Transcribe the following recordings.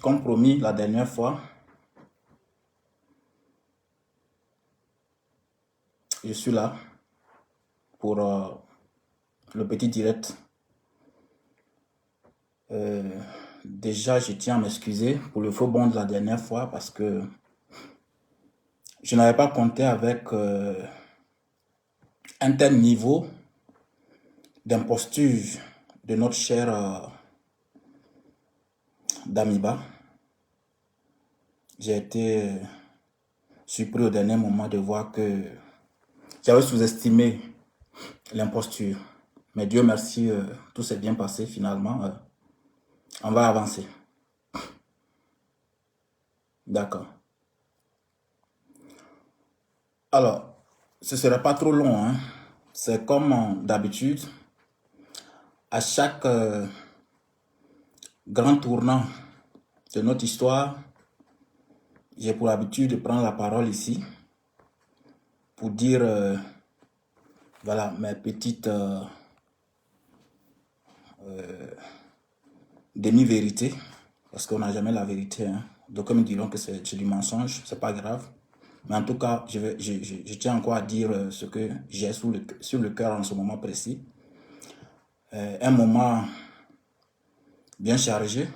Comme promis la dernière fois, je suis là pour le petit direct. Déjà, je tiens à m'excuser pour le faux bond de la dernière fois parce que je n'avais pas compté avec un tel niveau d'imposture de notre cher Damiba. J'ai été surpris au dernier moment de voir que j'avais sous-estimé l'imposture. Mais Dieu merci, tout s'est bien passé finalement. On va avancer. D'accord. Alors, ce ne sera pas trop long, hein. C'est comme d'habitude. À chaque grand tournant de notre histoire, j'ai pour habitude de prendre la parole ici pour dire, voilà, mes petites demi-vérités, parce qu'on n'a jamais la vérité, hein. Donc, me diront que c'est du mensonge, c'est pas grave. Mais en tout cas, je tiens encore à dire ce que j'ai sur le cœur en ce moment précis. Un moment bien chargé,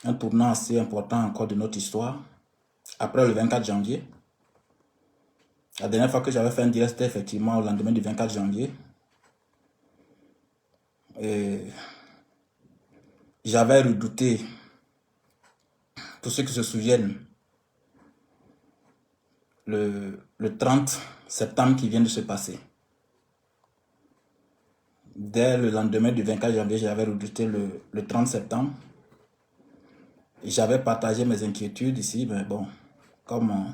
un tournant assez important encore de notre histoire. Après le 24 janvier, la dernière fois que j'avais fait un direct, c'était effectivement au lendemain du 24 janvier. Et j'avais redouté, pour ceux qui se souviennent, le 30 septembre qui vient de se passer. Dès le lendemain du 24 janvier, j'avais redouté le 30 septembre. J'avais partagé mes inquiétudes ici, mais bon, comme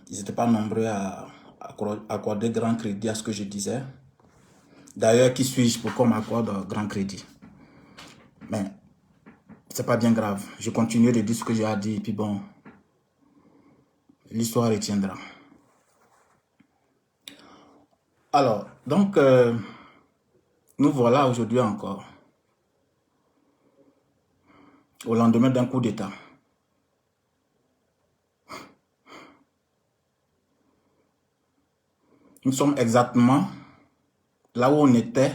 ils n'étaient pas nombreux à accorder grand crédit à ce que je disais. D'ailleurs, qui suis-je pour qu'on m'accorde grand crédit? Mais c'est pas bien grave. Je continue de dire ce que j'ai à dire, et puis bon, l'histoire retiendra. Alors, donc, nous voilà aujourd'hui encore, au lendemain d'un coup d'État. Nous sommes exactement là où on était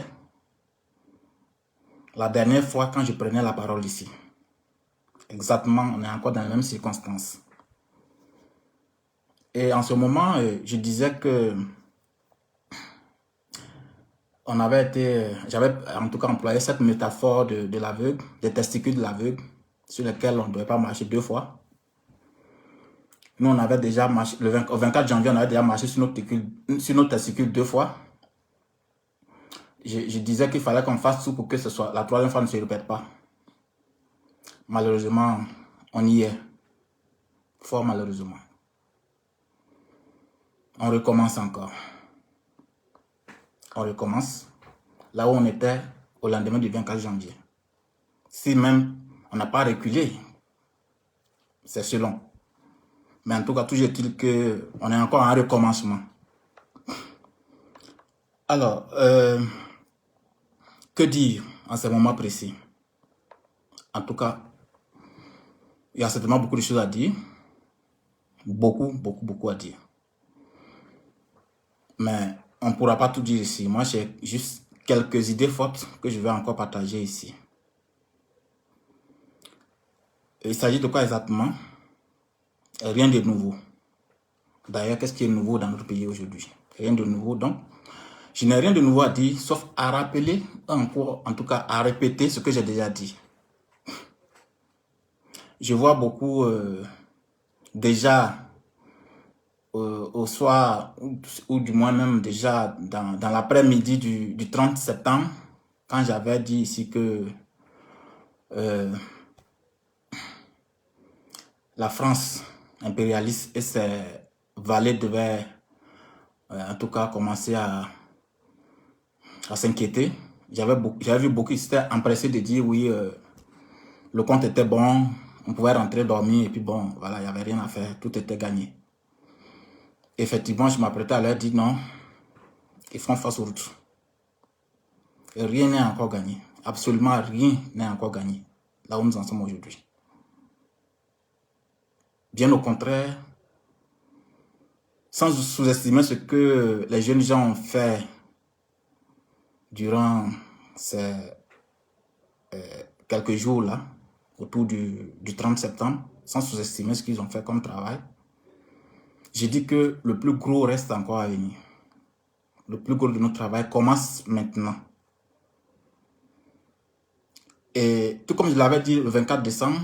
la dernière fois quand je prenais la parole ici. Exactement, on est encore dans les mêmes circonstances. Et en ce moment, je disais que on avait été, j'avais en tout cas employé cette métaphore de l'aveugle, des testicules de l'aveugle, sur lesquels on ne devait pas marcher 2 fois. Nous, on avait déjà marché, au 24 janvier, on avait déjà marché sur nos testicules 2 fois. Je disais qu'il fallait qu'on fasse tout pour que ce soit la 3e fois ne se répète pas. Malheureusement, on y est. Fort malheureusement. On recommence encore. On recommence là où on était au lendemain du 24 janvier. Si même on n'a pas reculé, c'est selon. Mais en tout cas, toujours est-il qu'on est encore en recommencement. Alors, que dire en ce moment précis? En tout cas, il y a certainement beaucoup de choses à dire. Beaucoup à dire. Mais on ne pourra pas tout dire ici. Moi, j'ai juste quelques idées fortes que je vais encore partager ici. Il s'agit de quoi exactement? Rien de nouveau. D'ailleurs, qu'est-ce qui est nouveau dans notre pays aujourd'hui? Rien de nouveau. Donc, je n'ai rien de nouveau à dire, sauf à rappeler, encore, en tout cas, à répéter ce que j'ai déjà dit. Je vois beaucoup déjà au soir, ou du moins même déjà dans l'après-midi du 30 septembre, quand j'avais dit ici que la France impérialiste et ses valets devaient en tout cas commencer à s'inquiéter. J'avais vu beaucoup qui s'étaient empressés de dire oui, le compte était bon, on pouvait rentrer dormir et puis bon, voilà, il n'y avait rien à faire, tout était gagné. Effectivement, je m'apprêtais à leur dire non, ils font face aux routes. Et rien n'est encore gagné. absolument rien n'est encore gagné, là où nous en sommes aujourd'hui. Bien au contraire, sans sous-estimer ce que les jeunes gens ont fait durant ces quelques jours là, autour du 30 septembre, sans sous-estimer ce qu'ils ont fait comme travail, j'ai dit que le plus gros reste encore à venir. Le plus gros de notre travail commence maintenant. Et tout comme je l'avais dit le 24 décembre,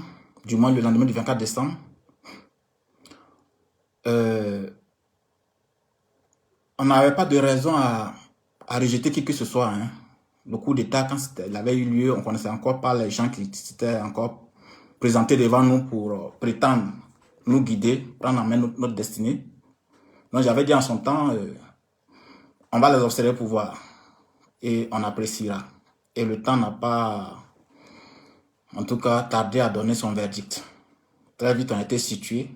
du moins le lendemain du 24 décembre, on n'avait pas de raison à rejeter qui que ce soit. Hein. Le coup d'État, quand il avait eu lieu, on ne connaissait encore pas les gens qui s'étaient encore présentés devant nous pour prétendre nous guider, prendre en main notre destinée. Donc j'avais dit en son temps, on va les observer pour voir et on appréciera. Et le temps n'a pas, en tout cas, tardé à donner son verdict. Très vite, on était situés.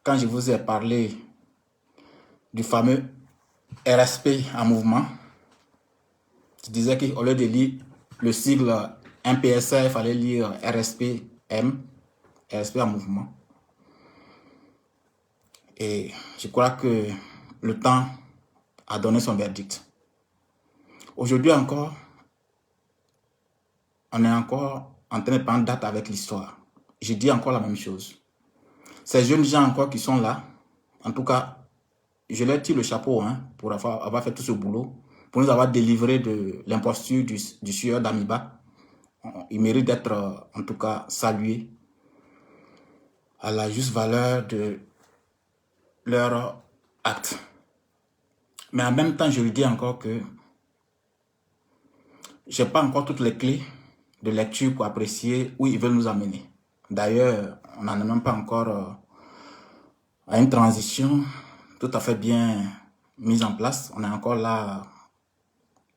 Quand je vous ai parlé du fameux RSP en mouvement, je disais qu'au lieu de lire le sigle MPSA, il fallait lire RSPM, RSP en mouvement. Et je crois que le temps a donné son verdict. Aujourd'hui encore, on est encore en train de prendre date avec l'histoire. Je dis encore la même chose. Ces jeunes gens encore qui sont là, en tout cas, je leur tire le chapeau hein, pour avoir fait tout ce boulot, pour nous avoir délivré de l'imposture du sieur d'Amiba. Ils méritent d'être, en tout cas, salués à la juste valeur de leur acte. Mais en même temps, je lui dis encore que je n'ai pas encore toutes les clés de lecture pour apprécier où ils veulent nous amener. D'ailleurs, on n'en est même pas encore à une transition tout à fait bien mise en place. On est encore là à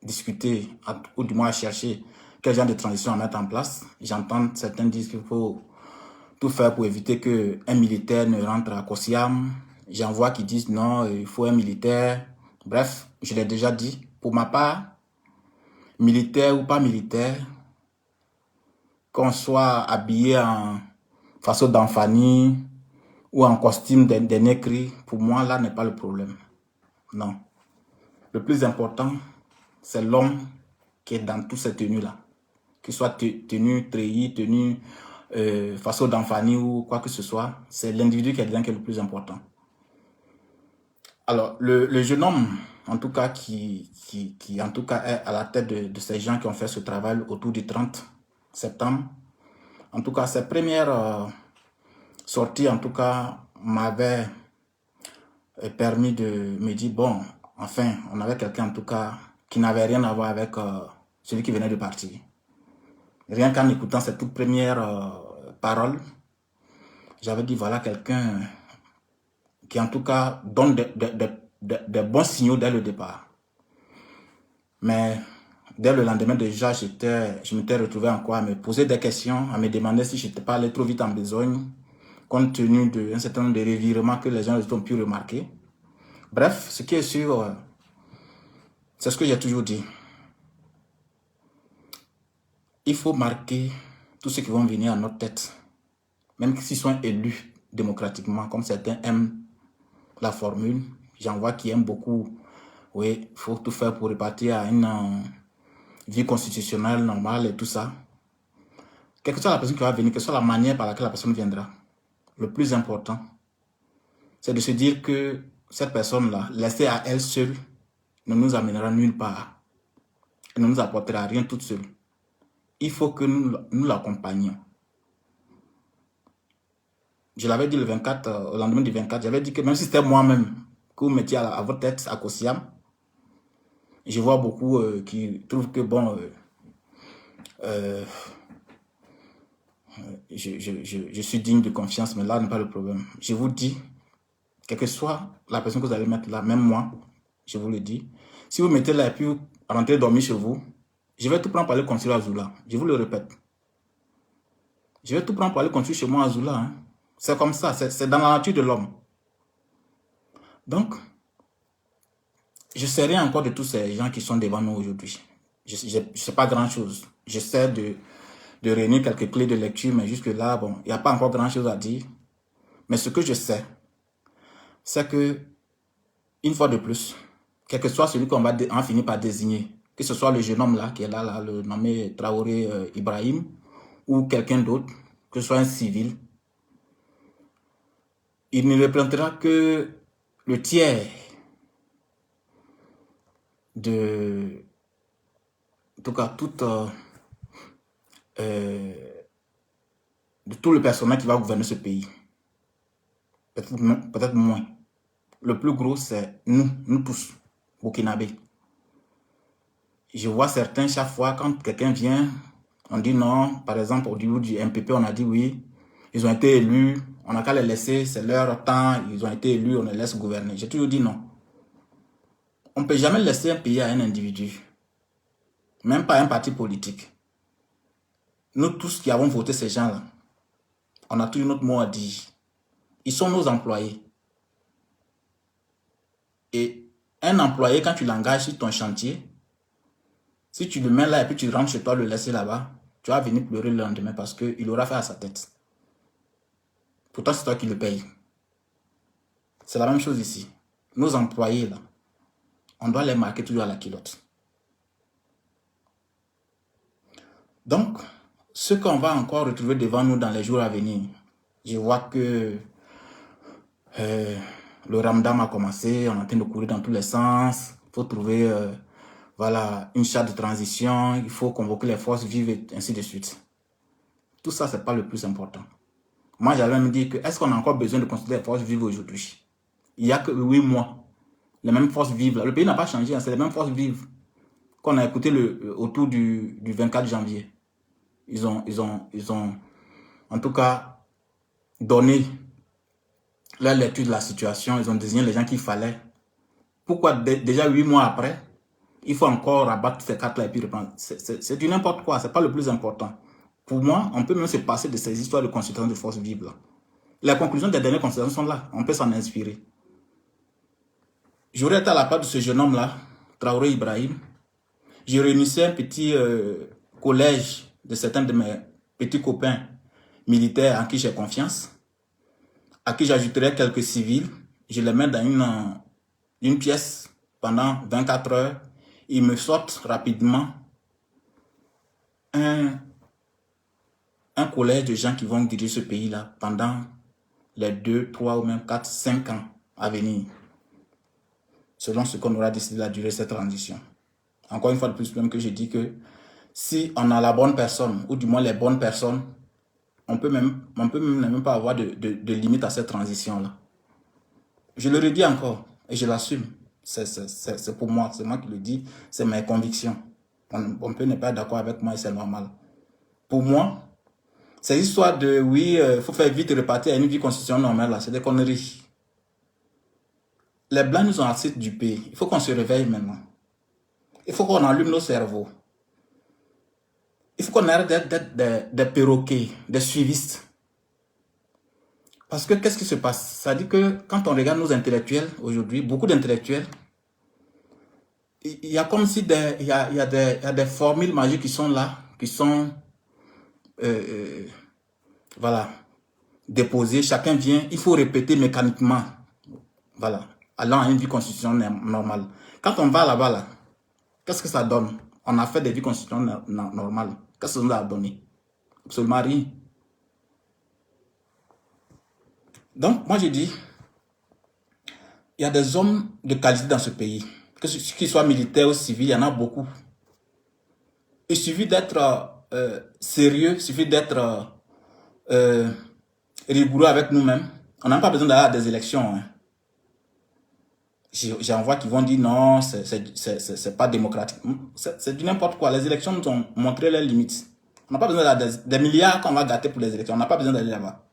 discuter, ou du moins à chercher quel genre de transition à mettre en place. J'entends certains dire qu'il faut tout faire pour éviter qu'un militaire ne rentre à Kosiam. J'en vois qui disent non, il faut un militaire. Bref, je l'ai déjà dit. Pour ma part, militaire ou pas militaire, qu'on soit habillé en façon d'Anfani ou en costume des négris, pour moi, là n'est pas le problème. Non. Le plus important, c'est l'homme qui est dans toutes ces tenues-là. Qu'il soit tenue treillis, tenue façon d'Anfani ou quoi que ce soit, c'est l'individu qui est dedans qui est le plus important. Alors, le jeune homme, en tout cas, qui en tout cas est à la tête de ces gens qui ont fait ce travail autour du 30 septembre, en tout cas, ses premières sorties, en tout cas, m'avaient permis de me dire, bon, enfin, on avait quelqu'un, en tout cas, qui n'avait rien à voir avec celui qui venait de partir. Rien qu'en écoutant ces toutes premières paroles, j'avais dit, voilà quelqu'un qui, en tout cas, donne des bons signaux dès le départ. Mais dès le lendemain, déjà, je m'étais retrouvé encore à me poser des questions, à me demander si je n'étais pas allé trop vite en besogne, compte tenu d'un certain nombre de revirements que les gens ont pu remarquer. Bref, ce qui est sûr, c'est ce que j'ai toujours dit. Il faut marquer tous ceux qui vont venir à notre tête, même s'ils sont élus démocratiquement, comme certains aiment la formule. J'en vois qui aiment beaucoup. Oui, il faut tout faire pour repartir à une vie constitutionnelle normale et tout ça. Quelle que soit la personne qui va venir, quelle que soit la manière par laquelle la personne viendra, le plus important, c'est de se dire que cette personne-là, laissée à elle seule, ne nous amènera nulle part. Elle ne nous apportera rien toute seule. Il faut que nous l'accompagnions. Je l'avais dit le 24, au lendemain du 24, j'avais dit que même si c'était moi-même que vous mettiez à votre tête à Kosiam, je vois beaucoup qui trouvent que bon, je suis digne de confiance, mais là n'est pas le problème. Je vous dis, quelle que soit la personne que vous allez mettre là, même moi, je vous le dis, si vous mettez là et puis vous rentrez dormir chez vous, je vais tout prendre pour aller construire à Zula. Je vous le répète. Je vais tout prendre pour aller construire chez moi à Zula. Hein. C'est comme ça, c'est dans la nature de l'homme. Donc, je ne sais rien encore de tous ces gens qui sont devant nous aujourd'hui. Je ne sais pas grand-chose. J'essaie de réunir quelques clés de lecture, mais jusque-là, bon, il n'y a pas encore grand-chose à dire. Mais ce que je sais, c'est que, une fois de plus, quel que soit celui qu'on va en finir par désigner, que ce soit le jeune homme là, qui est là, le nommé Traoré Ibrahim, ou quelqu'un d'autre, que ce soit un civil, il ne représentera que le tiers de, en tout cas, de tout le personnel qui va gouverner ce pays. Peut-être moins. Le plus gros, c'est nous tous, Burkinabés. Je vois certains, chaque fois, quand quelqu'un vient, on dit non. Par exemple, au niveau du MPP, on a dit oui. Ils ont été élus. On n'a qu'à les laisser. C'est leur temps. Ils ont été élus. On les laisse gouverner. J'ai toujours dit non. On ne peut jamais laisser un pays à un individu. Même pas un parti politique. Nous tous qui avons voté ces gens-là, on a toujours notre mot à dire. Ils sont nos employés. Et un employé, quand tu l'engages sur ton chantier, si tu le mets là et puis tu rentres chez toi, le laisser là-bas, tu vas venir pleurer le lendemain parce qu'il aura fait à sa tête. Pourtant, c'est toi qui le payes. C'est la même chose ici. Nos employés, là, on doit les marquer toujours à la culotte. Donc, ce qu'on va encore retrouver devant nous dans les jours à venir, je vois que le Ramadan a commencé, on est en train de courir dans tous les sens. Il faut trouver voilà, une charte de transition, il faut convoquer les forces vives et ainsi de suite. Tout ça, ce n'est pas le plus important. Moi, j'allais me dire que est-ce qu'on a encore besoin de considérer les forces vives aujourd'hui? Il n'y a que 8 mois. Les mêmes forces vives. Là. Le pays n'a pas changé, hein, c'est les mêmes forces vives qu'on a écouté autour du 24 janvier. Ils ont, en tout cas, donné leur lecture de la situation. Ils ont désigné les gens qu'il fallait. Pourquoi déjà 8 mois après, il faut encore rabattre ces cartes-là et puis reprendre? C'est du n'importe quoi, c'est pas le plus important. Pour moi, on peut même se passer de ces histoires de consultation de forces vives là. Les conclusions des dernières consultations sont là, on peut s'en inspirer. J'aurais été à la part de ce jeune homme-là, Traoré Ibrahim. Je réunissais un petit collège de certains de mes petits copains militaires en qui j'ai confiance, à qui j'ajouterais quelques civils. Je les mets dans une pièce pendant 24 heures. Ils me sortent rapidement un collège de gens qui vont diriger ce pays-là pendant les 2, 3 ou même 4, 5 ans à venir, selon ce qu'on aura décidé de la durée de cette transition. Encore une fois de plus, même que je dis que si on a la bonne personne, ou du moins les bonnes personnes, on peut même pas avoir de limite à cette transition-là. Je le redis encore, et je l'assume. C'est pour moi, c'est moi qui le dis, c'est mes convictions. On peut ne pas être d'accord avec moi et c'est normal. Pour moi, ces histoires de oui, il faut faire vite repartir à une vie constitutionnelle normale, là, c'est des conneries. Les Blancs nous ont assez du pays. Il faut qu'on se réveille maintenant. Il faut qu'on allume nos cerveaux. Il faut qu'on arrête d'être des perroquets, des suivistes. Parce que qu'est-ce qui se passe? Ça dit que quand on regarde nos intellectuels aujourd'hui, beaucoup d'intellectuels, il y a comme si il y a des formules magiques qui sont là, qui sont voilà, déposées. Chacun vient, il faut répéter mécaniquement. Voilà, allant à une vie constitutionnelle normale. Quand on va là-bas, là, qu'est-ce que ça donne? On a fait des vies constitutionnelles normales. Qu'est-ce que ça nous a donné? Absolument rien. Donc, moi, je dis, il y a des hommes de qualité dans ce pays. Qu'ils soient militaires ou civils, il y en a beaucoup. Il suffit d'être sérieux, il suffit d'être rigoureux avec nous-mêmes. On n'a pas besoin d'aller à des élections. Hein. J'en vois qui vont dire non, c'est pas démocratique. C'est du n'importe quoi. Les élections nous ont montré leurs limites. On n'a pas besoin d'aller des milliards qu'on va gâter pour les élections. On n'a pas besoin d'aller là-bas.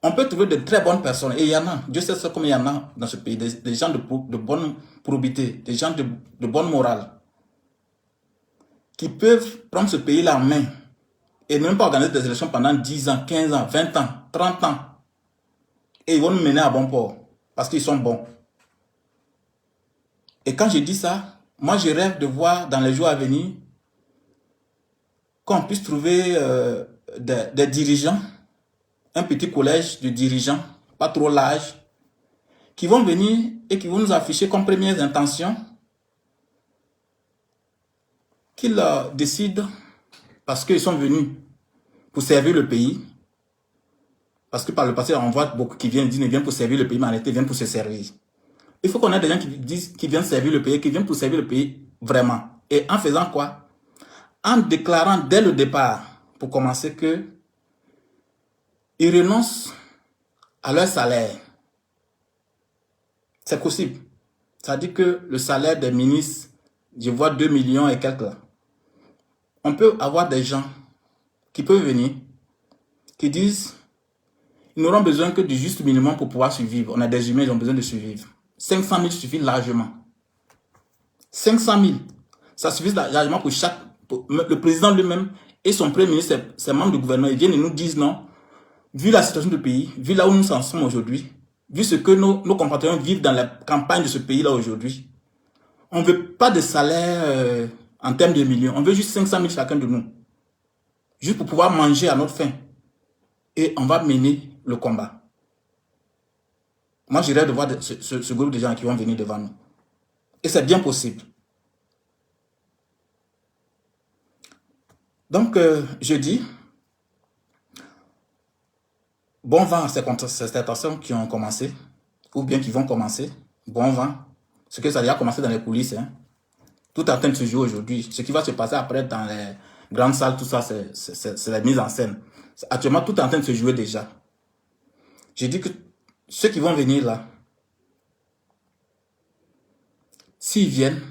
On peut trouver de très bonnes personnes. Et il y en a. Dieu sait combien il y en a dans ce pays. Des gens de bonne probité. Des gens de bonne morale. Qui peuvent prendre ce pays-là en main. Et ne même pas organiser des élections pendant 10 ans, 15 ans, 20 ans, 30 ans. Et ils vont nous mener à bon port. Parce qu'ils sont bons. Et quand je dis ça, Moi, je rêve de voir dans les jours à venir qu'on puisse trouver des dirigeants, un petit collège de dirigeants, pas trop large, qui vont venir et qui vont nous afficher comme premières intentions qu'ils décident, parce qu'ils sont venus pour servir le pays, parce que par le passé, on voit beaucoup qui viennent dire qu'ils viennent pour servir le pays, mais en réalité, ils viennent pour se servir. Il faut qu'on ait des gens qui disent qu'ils viennent servir le pays, qui viennent pour servir le pays vraiment. Et en faisant quoi? En déclarant dès le départ, pour commencer, que ils renoncent à leur salaire. C'est possible. Ça dit que le salaire des ministres, je vois 2 millions et quelques là. On peut avoir des gens qui peuvent venir, qui disent, ils n'auront besoin que du juste minimum pour pouvoir survivre. On a des humains, ils ont besoin de survivre. 500 000 suffit largement. 500 000. Ça suffit largement pour chaque... le président lui-même et son premier ministre, ses membres du gouvernement, ils viennent et nous disent non. Vu la situation du pays, vu là où nous en sommes aujourd'hui, vu ce que nos compatriotes vivent dans la campagne de ce pays-là aujourd'hui, on ne veut pas de salaire en termes de millions. On veut juste 500 000 chacun de nous. Juste pour pouvoir manger à notre faim. Et on va mener le combat. Moi, j'irais de voir ce groupe de gens qui vont venir devant nous. Et c'est bien possible. Donc, je dis, bon vent à ces contestations qui ont commencé, ou bien qui vont commencer. Bon vent. Ce que ça a déjà commencé dans les coulisses. Hein. Tout est en train de se jouer aujourd'hui. Ce qui va se passer après dans les grandes salles, tout ça, c'est la mise en scène. Actuellement, tout est en train de se jouer déjà. J'ai dit que ceux qui vont venir là, s'ils viennent,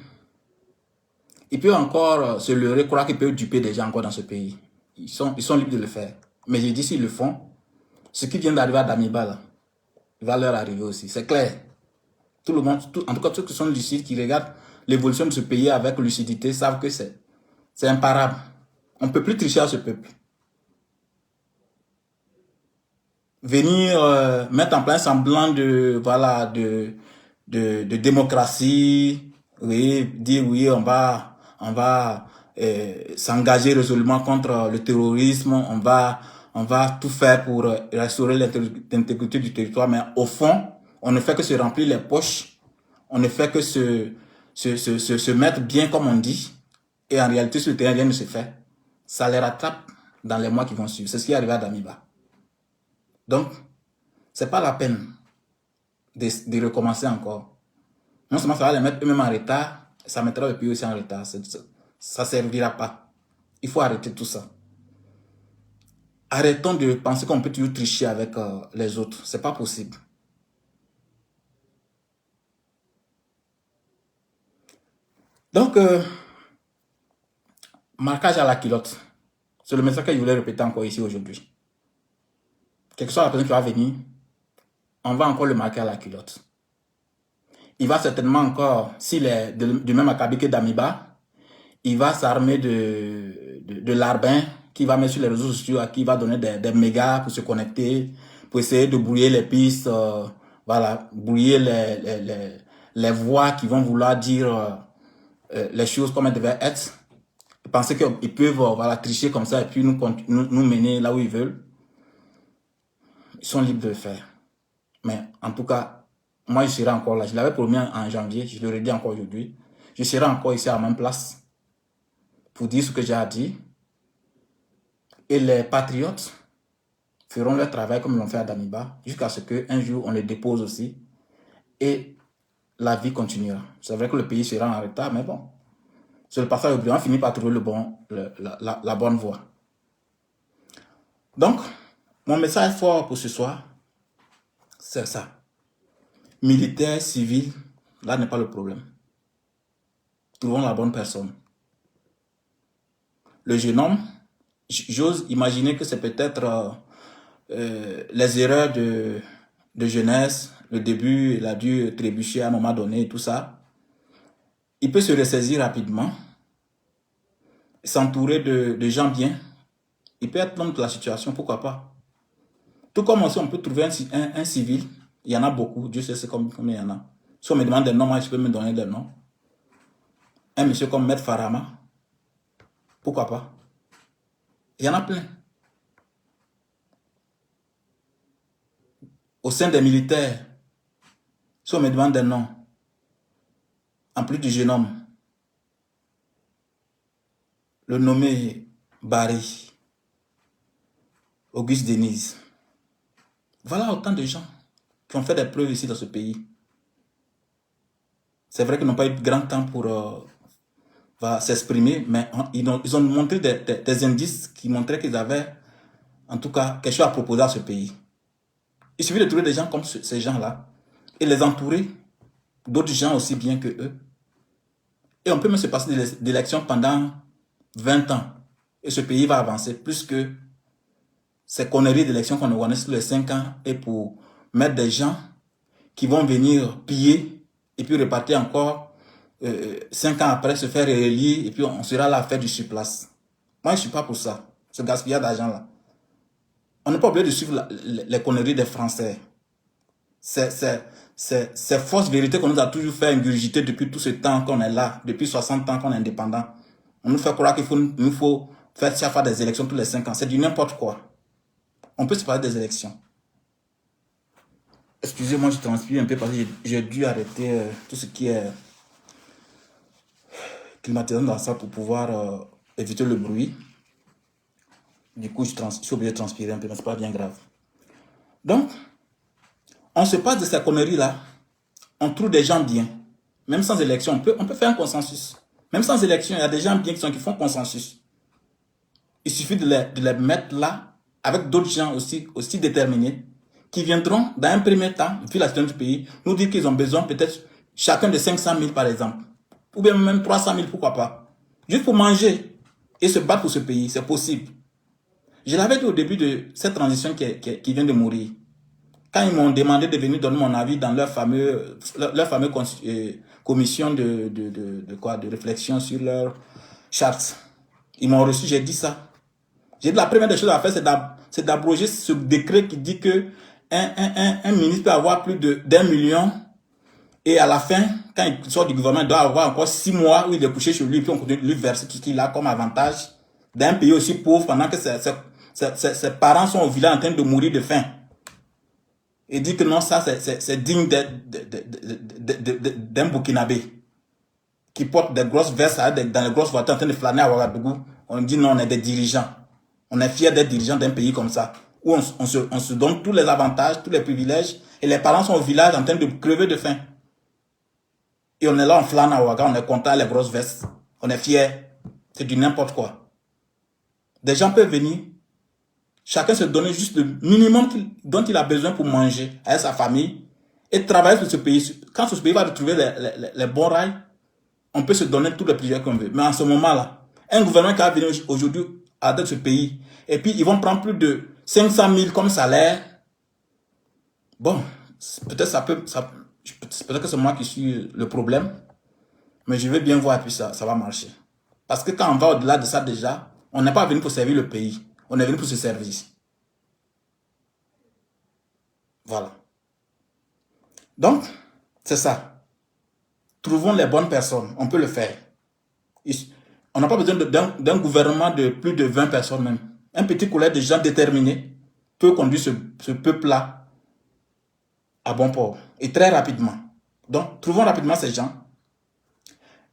ils peuvent encore se leurrer, croire qu'ils peuvent duper des gens encore dans ce pays. Ils sont libres de le faire. Mais j'ai dit, s'ils le font, ce qui vient d'arriver à Damiba, là, va leur arriver aussi. C'est clair. Tout le monde, en tout cas, ceux qui sont lucides, qui regardent l'évolution de ce pays avec lucidité, savent que c'est imparable. On ne peut plus tricher à ce peuple. Venir mettre en place un semblant de, voilà, de démocratie, oui, dire oui, on va s'engager résolument contre le terrorisme, on va tout faire pour restaurer l'intégrité du territoire, mais au fond, on ne fait que se remplir les poches, on ne fait que se mettre bien comme on dit, et en réalité, sur le terrain, rien ne se fait. Ça les rattrape dans les mois qui vont suivre. C'est ce qui est arrivé à Damiba. Donc, c'est pas la peine de recommencer encore. Non seulement ça va les mettre eux-mêmes en retard, ça mettra le pays aussi en retard. Ça ne servira pas. Il faut arrêter tout ça. Arrêtons de penser qu'on peut toujours tricher avec les autres. C'est pas possible. Donc, marquage à la culotte. C'est le message que je voulais répéter encore ici aujourd'hui. Quelle que soit la personne qui va venir, on va encore le marquer à la culotte. Il va certainement encore, s'il est du même acabit que Damiba, il va s'armer de larbin qu'il va mettre sur les réseaux sociaux, à qui il va donner des mégas pour se connecter, pour essayer de brouiller les pistes, voilà, brouiller les voix qui vont vouloir dire les choses comme elles devaient être. Penser qu'ils peuvent voilà, tricher comme ça et puis nous mener là où ils veulent. Ils sont libres de le faire. Mais en tout cas, moi je serai encore là. Je l'avais promis en janvier, je le redis encore aujourd'hui. Je serai encore ici à ma place pour dire ce que j'ai à dire. Et les patriotes feront leur travail comme ils l'ont fait à Damiba, jusqu'à ce qu'un jour on les dépose aussi. Et la vie continuera. C'est vrai que le pays sera en retard, mais bon. C'est le passage obligé. On finit par trouver la bonne voie. Donc, mon message fort pour ce soir, c'est ça. Militaire, civil, là n'est pas le problème. Trouvons la bonne personne. Le jeune homme, j'ose imaginer que c'est peut-être les erreurs de jeunesse, le début, il a dû trébucher à un moment donné et tout ça. Il peut se ressaisir rapidement, s'entourer de gens bien. Il peut être l'homme de la situation, pourquoi pas. Tout comme aussi on peut trouver un civil, il y en a beaucoup, Dieu sait combien il y en a. Si on me demande des noms, moi je peux me donner des noms. un monsieur comme Maître Farama, pourquoi pas? Il y en a plein. Au sein des militaires, si on me demande des noms, en plus du jeune homme, le nommé Barry, Auguste Denise, voilà autant de gens qui ont fait des preuves ici dans ce pays. C'est vrai qu'ils n'ont pas eu grand temps pour s'exprimer, mais ils ont montré des indices qui montraient qu'ils avaient, en tout cas, quelque chose à proposer à ce pays. Il suffit de trouver des gens comme ces gens-là et les entourer d'autres gens aussi bien que eux. Et on peut même se passer d'élections pendant 20 ans. Et ce pays va avancer plus que ces conneries d'élections qu'on organise tous les 5 ans et pour mettre des gens qui vont venir piller et puis repartir encore 5 ans après, se faire réélire et puis on sera là à faire du surplace. Moi, je ne suis pas pour ça, ce gaspillage d'argent-là. On n'est pas obligé de suivre les conneries des Français. C'est fausse vérité qu'on nous a toujours fait ingurgiter depuis tout ce temps qu'on est là, depuis 60 ans qu'on est indépendant. On nous fait croire qu'il faut faire des élections tous les 5 ans. C'est du n'importe quoi. On peut se parler des élections. Excusez-moi, je transpire un peu parce que j'ai dû arrêter tout ce qui est climatisant dans ça pour pouvoir éviter le bruit. Du coup, je suis obligé de transpirer un peu, mais ce n'est pas bien grave. Donc, on se passe de ces conneries-là. On trouve des gens bien. Même sans élection, on peut faire un consensus. Même sans élection, il y a des gens bien qui font consensus. Il suffit de les mettre là, avec d'autres gens aussi déterminés, qui viendront, dans un premier temps, vu la situation du pays, nous dire qu'ils ont besoin peut-être chacun de 500 000 par exemple. Ou bien même 300 000, pourquoi pas. Juste pour manger et se battre pour ce pays, c'est possible. Je l'avais dit au début de cette transition qui vient de mourir. Quand ils m'ont demandé de venir donner mon avis dans leur fameuse commission de réflexion sur leur charte, ils m'ont reçu, j'ai dit ça. J'ai dit la première des choses à faire, c'est d'abroger ce décret qui dit que un ministre peut avoir plus d'1 million et à la fin, quand il sort du gouvernement, il doit avoir encore 6 mois où il est couché chez lui et puis on continue de lui verser tout ce qu'il a comme avantage d'un pays aussi pauvre pendant que ses parents sont au village en train de mourir de faim. Et dit que non, ça c'est digne d'un Burkinabé qui porte des grosses vestes dans les grosses voitures en train de flâner à Ouagadougou. On dit non, on est des dirigeants. On est fiers d'être dirigeants d'un pays comme ça, où on se donne tous les avantages, tous les privilèges, et les parents sont au village en train de crever de faim. Et on est là, on flâne à Ouaga, on est content, les grosses vestes. On est fiers. C'est du n'importe quoi. Des gens peuvent venir, chacun se donner juste le minimum dont il a besoin pour manger avec sa famille et travailler sur ce pays. Quand ce pays va retrouver les bons rails, on peut se donner tous les privilèges qu'on veut. Mais en ce moment-là, un gouvernement qui va venir aujourd'hui à de ce pays, et puis ils vont prendre plus de 500 000 comme salaire. Bon, peut-être peut-être que c'est moi qui suis le problème, mais je vais bien voir et puis ça va marcher. Parce que quand on va au-delà de ça déjà, on n'est pas venu pour servir le pays, on est venu pour se servir. Voilà. Donc, c'est ça. Trouvons les bonnes personnes, on peut le faire. On n'a pas besoin d'un gouvernement de plus de 20 personnes même. Un petit collège de gens déterminés peut conduire ce peuple-là à bon port. Et très rapidement. Donc, trouvons rapidement ces gens.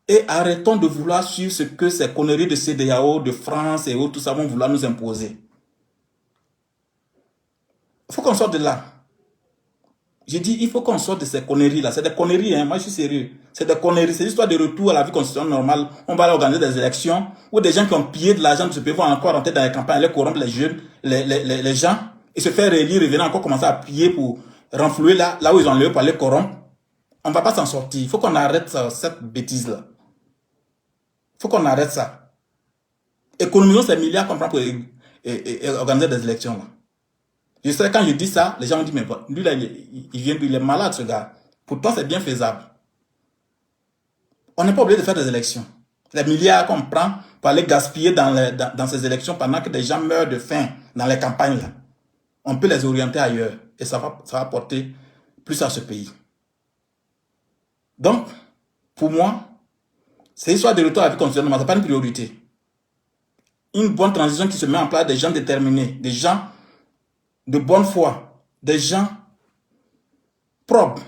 Et arrêtons de vouloir suivre ce que ces conneries de CEDEAO, de France et autres, tout ça vont vouloir nous imposer. Il faut qu'on sorte de là. J'ai dit, il faut qu'on sorte de ces conneries-là. C'est des conneries, hein. Moi je suis sérieux. C'est des conneries. C'est l'histoire de retour à la vie constitutionnelle normale. On va aller organiser des élections où des gens qui ont pillé de l'argent de ce pays vont encore rentrer dans les campagnes, aller corrompre les jeunes, les gens, et se faire élire et venir encore commencer à piller pour renflouer là où ils ont lieu pour aller corrompre. On ne va pas s'en sortir. Il faut qu'on arrête cette bêtise-là. Il faut qu'on arrête ça. Économisons ces milliards qu'on prend pour organiser des élections là. Je sais, quand je dis ça, les gens me disent, mais lui là, il est malade ce gars. Pourtant, c'est bien faisable. On n'est pas obligé de faire des élections. Les milliards qu'on prend pour aller gaspiller dans ces élections pendant que des gens meurent de faim dans les campagnes là. On peut les orienter ailleurs et ça va porter plus à ce pays. Donc, pour moi, C'est l'histoire de retour à la vie constitutionnelle, ce n'est pas une priorité. Une bonne transition qui se met en place, des gens déterminés, des gens de bonne foi, des gens propres,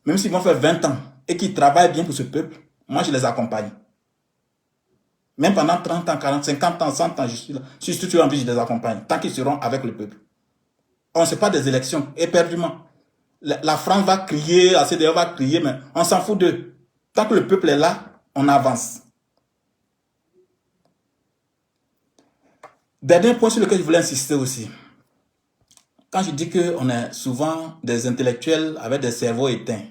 même s'ils vont faire 20 ans et qui travaillent bien pour ce peuple, moi je les accompagne. Même pendant 30 ans, 40, 50 ans, 100 ans, je suis là. Si je suis envie, je les accompagne, tant qu'ils seront avec le peuple. On ne sait pas des élections, éperdument. La France va crier, la CDAO va crier, mais on s'en fout d'eux. Tant que le peuple est là, on avance. Dernier point sur lequel je voulais insister aussi. Quand je dis qu'on est souvent des intellectuels avec des cerveaux éteints,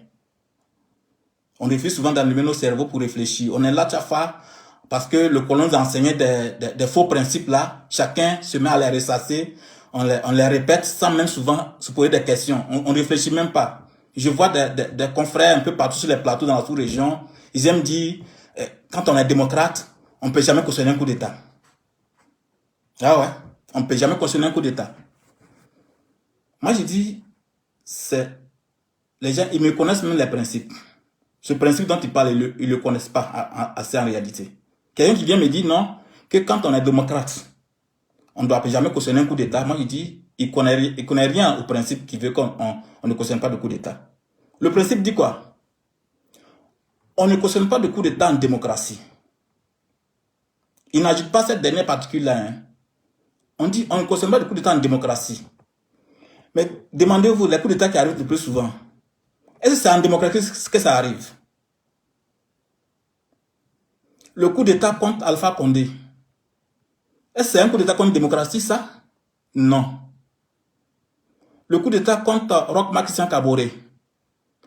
on refuse souvent d'allumer nos cerveaux pour réfléchir. On est là, Tchafa, parce que le colon nous enseignait des faux principes là. Chacun se met à les ressasser. On les répète sans même souvent se poser des questions. On ne réfléchit même pas. Je vois des confrères un peu partout sur les plateaux dans la sous-région. Ils aiment dire, quand on est démocrate, on ne peut jamais cautionner un coup d'État. Ah ouais, on ne peut jamais cautionner un coup d'État. Moi, je dis, les gens, ils me connaissent même les principes. Ce principe dont ils parlent, ils ne le connaissent pas assez en réalité. Quelqu'un qui vient me dire non, que quand on est démocrate, on ne doit jamais cautionner un coup d'État. Moi, je dis, il connaît rien au principe qui veut qu'on ne cautionne pas de coup d'État. Le principe dit quoi? On ne cautionne pas de coup d'État en démocratie. Il n'ajoute pas cette dernière particule-là. Hein. On dit, on ne cautionne pas de coup d'État en démocratie. Mais demandez-vous, les coups d'État qui arrivent le plus souvent, est-ce que c'est en démocratie que ça arrive? Le coup d'État contre Alpha Condé, est-ce que c'est un coup d'État contre une démocratie, ça? Non. Le coup d'État contre Roch Marc Christian Kaboré,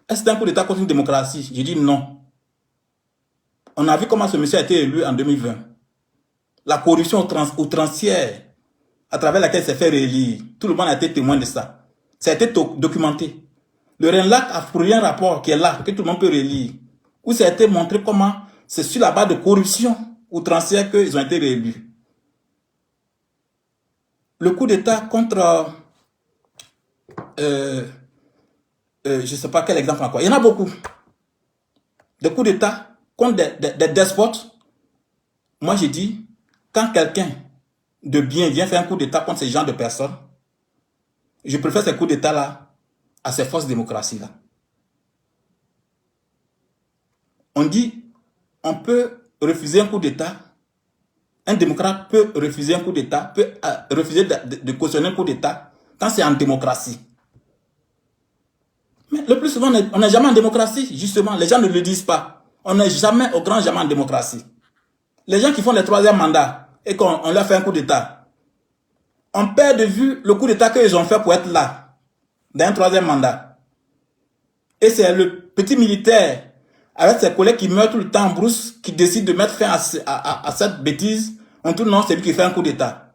est-ce que c'est un coup d'État contre une démocratie? Je dis non. On a vu comment ce monsieur a été élu en 2020. La corruption outrancière à travers laquelle il s'est fait réélire. Tout le monde a été témoin de ça. Ça a été documenté. Le RENLAC a fourni un rapport qui est là, que tout le monde peut relire, où ça a été montré comment c'est sur la base de corruption outrancière qu'ils ont été réélus. Le coup d'État contre, je ne sais pas quel exemple encore. Il y en a beaucoup. Des coups d'État contre des despotes. Moi, j'ai dit, quand quelqu'un de bien vient faire un coup d'État contre ces gens de personnes, je préfère ces coups d'État-là à ces fausses démocraties-là. On dit, on peut refuser un coup d'État. Un démocrate peut refuser un coup d'État, peut refuser de cautionner un coup d'État quand c'est en démocratie. Mais le plus souvent, on n'est jamais en démocratie, justement. Les gens ne le disent pas. On n'est jamais, au grand jamais en démocratie. Les gens qui font le troisième mandat et qu'on leur fait un coup d'État, on perd de vue le coup d'État qu'ils ont fait pour être là, dans un troisième mandat. Et c'est le petit militaire, avec ses collègues qui meurent tout le temps en brousse, qui décide de mettre fin à cette bêtise. On dit non, c'est lui qui fait un coup d'État.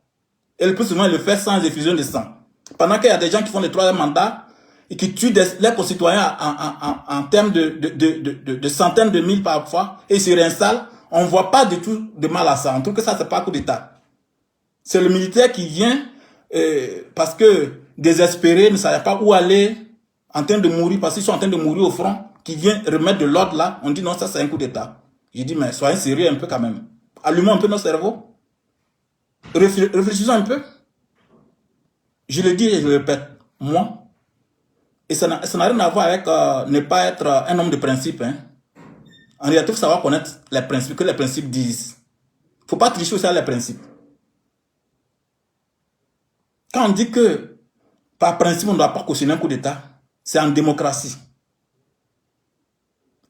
Et le plus souvent, il le fait sans effusion de sang. Pendant qu'il y a des gens qui font le troisième mandat et qui tuent leurs concitoyens en termes de centaines de mille parfois, et ils se réinstallent, on ne voit pas du tout de mal à ça. On trouve que ça, c'est pas un coup d'État. C'est le militaire qui vient parce que désespéré, ne savait pas où aller, en train de mourir, parce qu'ils sont en train de mourir au front, qui vient remettre de l'ordre là. On dit non, ça c'est un coup d'État. J'ai dit, mais soyez sérieux un peu quand même. Allumons un peu nos cerveaux. Réfléchissons un peu. Je le dis et je le répète. Moi, et ça n'a rien à voir avec ne pas être un homme de principe. Hein. En réalité, il faut savoir connaître les principes, que les principes disent. Il ne faut pas tricher aussi à les principes. Quand on dit que par principe, on ne doit pas cautionner un coup d'État, c'est en démocratie.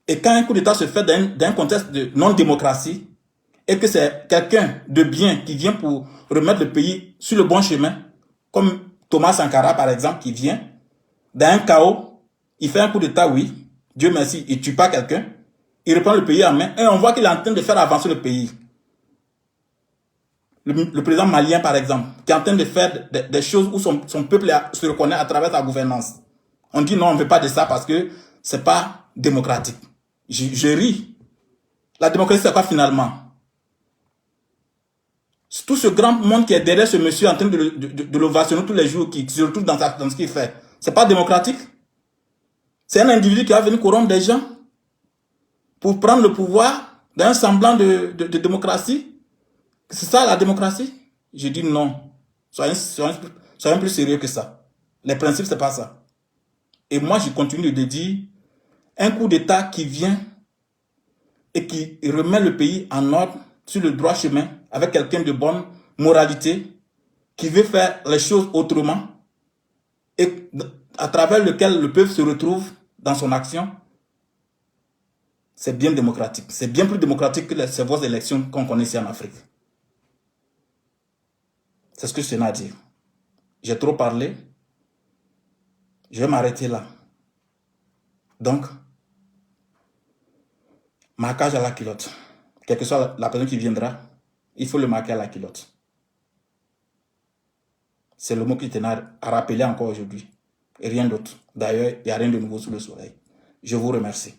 Et quand un coup d'État se fait dans un contexte de non-démocratie, et que c'est quelqu'un de bien qui vient pour remettre le pays sur le bon chemin, comme Thomas Sankara par exemple, qui vient, dans un chaos, il fait un coup d'État, oui, Dieu merci, il ne tue pas quelqu'un, il reprend le pays en main, et on voit qu'il est en train de faire avancer le pays. Le président malien, par exemple, qui est en train de faire des choses où son peuple se reconnaît à travers sa gouvernance. On dit non, on ne veut pas de ça parce que ce n'est pas démocratique. Je ris. La démocratie, c'est quoi finalement? Tout ce grand monde qui est derrière ce monsieur en train de l'ovationner tous les jours, qui se retrouve dans ce qu'il fait, ce n'est pas démocratique? C'est un individu qui va venir corrompre des gens. pour prendre le pouvoir d'un semblant de démocratie? C'est ça la démocratie? Je dis non. Soyons plus sérieux que ça. Les principes, c'est pas ça. Et moi, je continue de dire, un coup d'État qui vient et qui remet le pays en ordre, sur le droit chemin, avec quelqu'un de bonne moralité, qui veut faire les choses autrement, et à travers lequel le peuple se retrouve dans son action, c'est bien démocratique. C'est bien plus démocratique que ces voies d'élection qu'on connaît ici en Afrique. C'est ce que je tenais à dire. J'ai trop parlé. Je vais m'arrêter là. Donc, marquage à la culotte. Quelle que soit la personne qui viendra, il faut le marquer à la culotte. C'est le mot qui tenait à rappeler encore aujourd'hui. Et rien d'autre. D'ailleurs, il n'y a rien de nouveau sous le soleil. Je vous remercie.